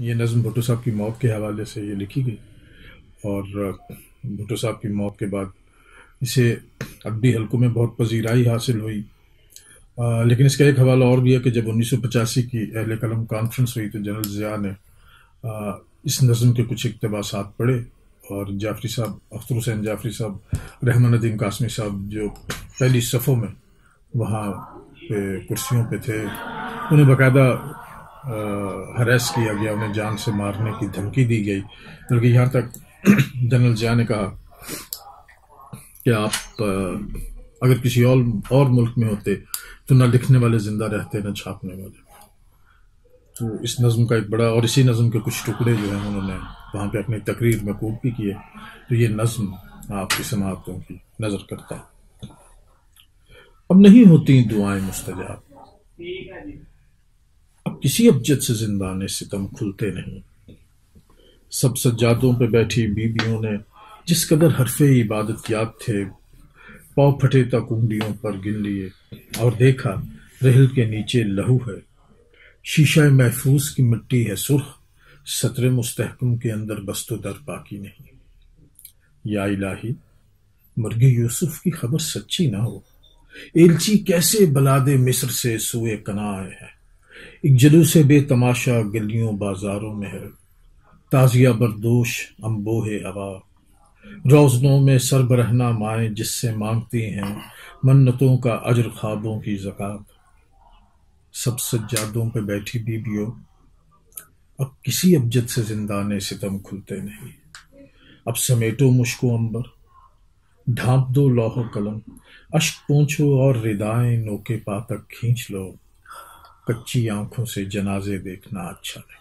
یہ نظم بھٹو صاحب کی موت کے حوالے سے یہ لکھی گئی، اور بھٹو صاحب کی موت کے بعد اسے ادبی حلقوں میں بہت پذیرائی حاصل ہوئی۔ لیکن اس کا ایک حوالہ اور بھی ہے کہ جب 1985 کی اہل قلم کانفرنس ہوئی تو جنرل ضیاء نے اس نظم کے کچھ اقتباسات پڑھے، اور جعفری صاحب، اختر حسین جعفری صاحب، رحمان ندیم قاسمی صاحب جو پہلی صفوں میں وہاں پہ کرسیوں پہ تھے، انہیں باقاعدہ ہریس کیا گیا، انہیں جان سے مارنے کی دھمکی دی گئی، بلکہ یہاں تک جنرل ضیاء نے کہا کہ آپ اگر کسی اور ملک میں ہوتے تو نہ لکھنے والے زندہ رہتے نہ چھاپنے والے۔ تو اس نظم کا ایک بڑا، اور اسی نظم کے کچھ ٹکڑے جو ہیں انہوں نے وہاں پہ اپنی تقریر میں کوٹ بھی کیے، تو یہ نظم آپ کی سماعتوں کی نظر کرتا ہوں۔ اب نہیں ہوتی دعائیں مستجاب، اب کسی ابجد سے زندان ستم کھلتے نہیں، سب سجادوں پہ بیٹھی بیویوں نے جس قدر حرف عبادت یاد تھے، پاؤں پھٹے تک انگلیوں پر گن لیے، اور دیکھا رحل کے نیچے لہو ہے، شیشہ محفوظ کی مٹی ہے سرخ، سطر مستحکم کے اندر بست و در باقی نہیں۔ یا الہی، مرغی یوسف کی خبر سچی نہ ہو، ایلچی کیسے بلاد مصر سے سوئے کنا آئے ہیں، ایک جلوس بے تماشا گلیوں بازاروں میں ہے، تازیہ بردوش انبوہ ہوا، روزنوں میں سر برہنہ مائیں جس سے مانگتی ہیں منتوں کا اجر خوابوں کی زکات۔ سب سجادوں پہ بیٹھی بیویوں، اب کسی ابجد سے زندان ستم کھلتے نہیں، اب سمیٹو مشک و عنبر، ڈھانپ دو لوح و قلم، اشک پونچھو اور ردائیں نوکے پا تک کھینچ لو، کچی آنکھوں سے جنازے دیکھنا اچھا نہیں۔